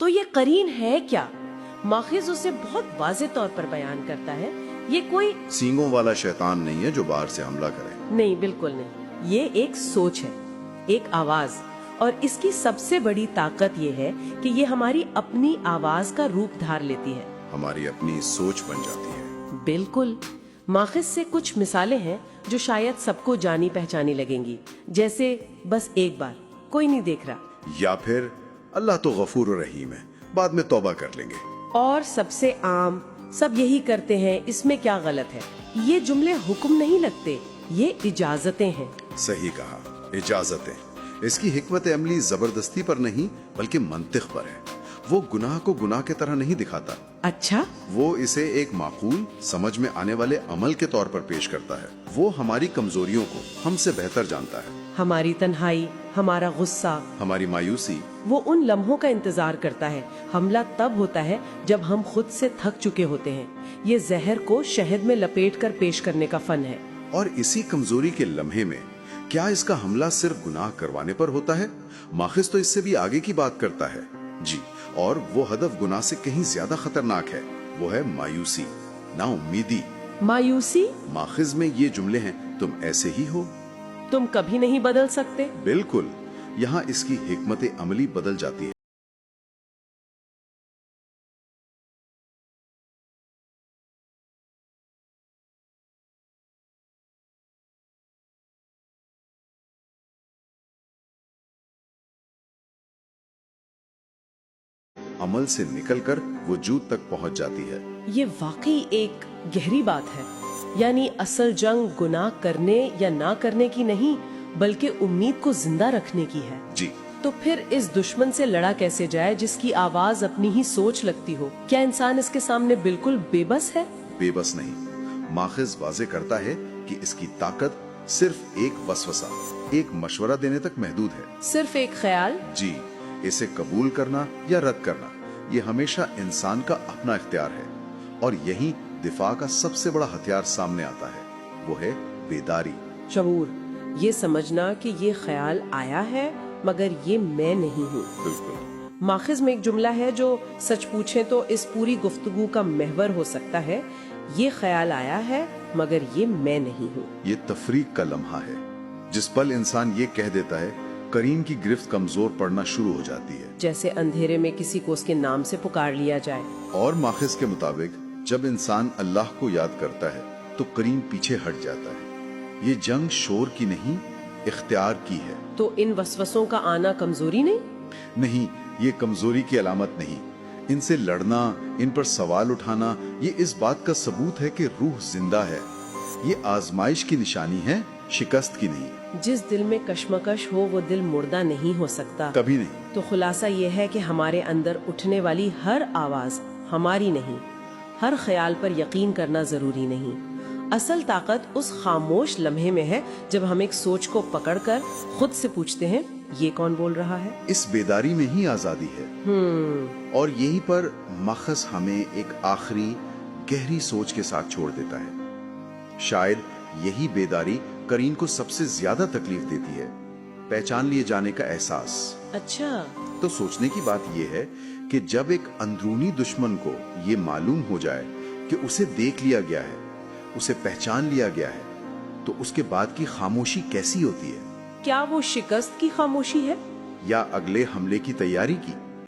تو یہ قرین ہے کیا؟ ماخذ اسے بہت واضح طور پر بیان کرتا ہے. یہ کوئی سینگوں والا شیطان نہیں ہے جو باہر سے حملہ کرے. نہیں، بالکل نہیں. یہ ایک سوچ ہے، ایک آواز، اور اس کی سب سے بڑی طاقت یہ ہے کہ یہ ہماری اپنی آواز کا روپ دھار لیتی ہے، ہماری اپنی سوچ بن جاتی ہے. بالکل. ماخذ سے کچھ مثالیں ہیں جو شاید سب کو جانی پہچانی لگیں گی، جیسے بس ایک بار، کوئی نہیں دیکھ رہا، یا پھر اللہ تو غفور و رحیم ہے، بعد میں توبہ کر لیں گے. اور سب سے عام، سب یہی کرتے ہیں، اس میں کیا غلط ہے. یہ جملے حکم نہیں لگتے، یہ اجازتیں ہیں. صحیح کہا، اجازتیں. اس کی حکمت عملی زبردستی پر نہیں بلکہ منطق پر ہے. وہ گناہ کو گناہ کے طرح نہیں دکھاتا. اچھا، وہ اسے ایک معقول، سمجھ میں آنے والے عمل کے طور پر پیش کرتا ہے. وہ ہماری کمزوریوں کو ہم سے بہتر جانتا ہے. ہماری تنہائی، ہمارا غصہ، ہماری مایوسی. وہ ان لمحوں کا انتظار کرتا ہے. حملہ تب ہوتا ہے جب ہم خود سے تھک چکے ہوتے ہیں. یہ زہر کو شہد میں لپیٹ کر پیش کرنے کا فن ہے. اور اسی کمزوری کے لمحے میں کیا اس کا حملہ صرف گناہ کروانے پر ہوتا ہے؟ ماخذ تو اس سے بھی آگے کی بات کرتا ہے. جی، اور وہ ہدف گناہ سے کہیں زیادہ خطرناک ہے. وہ ہے مایوسی، نا امیدی. مایوسی؟ ماخذ میں یہ جملے ہیں: تم ایسے ہی ہو، تم کبھی نہیں بدل سکتے. بالکل. یہاں اس کی حکمت عملی بدل جاتی ہے. عمل سے نکل کر وجود تک پہنچ جاتی ہے. یہ واقعی ایک گہری بات ہے. یعنی اصل جنگ گناہ کرنے یا نہ کرنے کی نہیں، بلکہ امید کو زندہ رکھنے کی ہے. جی. تو پھر اس دشمن سے لڑا کیسے جائے جس کی آواز اپنی ہی سوچ لگتی ہو؟ کیا انسان اس کے سامنے بالکل بے بس ہے؟ بے بس نہیں. ماخذ واضح کرتا ہے کہ اس کی طاقت صرف ایک وسوسہ، ایک مشورہ دینے تک محدود ہے. صرف ایک خیال؟ جی. اسے قبول کرنا یا رد کرنا، یہ ہمیشہ انسان کا اپنا اختیار ہے. اور یہی دفاع کا سب سے بڑا ہتھیار سامنے آتا ہے. وہ ہے بیداری، شعور. یہ سمجھنا کہ یہ خیال آیا ہے مگر یہ میں نہیں ہوں. بالکل. ماخذ میں ایک جملہ ہے جو سچ پوچھیں تو اس پوری گفتگو کا محور ہو سکتا ہے. یہ خیال آیا ہے مگر یہ میں نہیں ہوں. یہ تفریق کا لمحہ ہے. جس پل انسان یہ کہہ دیتا ہے، کریم کی گرفت کمزور پڑنا شروع ہو جاتی ہے. جیسے اندھیرے میں کسی کو اس کے نام سے پکار لیا جائے. اور ماخذ کے مطابق جب انسان اللہ کو یاد کرتا ہے تو کریم پیچھے ہٹ جاتا ہے. یہ جنگ شور کی نہیں، اختیار کی ہے. تو ان وسوسوں کا آنا کمزوری نہیں، یہ کمزوری کی علامت نہیں. ان سے لڑنا، ان پر سوال اٹھانا، یہ اس بات کا ثبوت ہے کہ روح زندہ ہے. یہ آزمائش کی نشانی ہے، شکست کی نہیں. جس دل میں کشمکش ہو وہ دل مردہ نہیں ہو سکتا. کبھی نہیں. تو خلاصہ یہ ہے کہ ہمارے اندر اٹھنے والی ہر آواز ہماری نہیں. ہر خیال پر یقین کرنا ضروری نہیں. اصل طاقت اس خاموش لمحے میں ہے جب ہم ایک سوچ کو پکڑ کر خود سے پوچھتے ہیں، یہ کون بول رہا ہے؟ اس بیداری میں ہی آزادی ہے. اور یہیں پر ماخذ ہمیں ایک آخری گہری سوچ کے ساتھ چھوڑ دیتا ہے. شاید یہی بیداری کرین کو سب سے زیادہ تکلیف دیتی ہے، پہچان لیے جانے کا احساس. اچھا. تو سوچنے کی بات یہ ہے کہ جب ایک اندرونی دشمن کو یہ معلوم ہو جائے کہ اسے دیکھ لیا گیا ہے، اسے پہچان لیا گیا ہے، تو اس کے بعد کی خاموشی کیسی ہوتی ہے؟ کیا وہ شکست کی خاموشی ہے یا اگلے حملے کی تیاری کی؟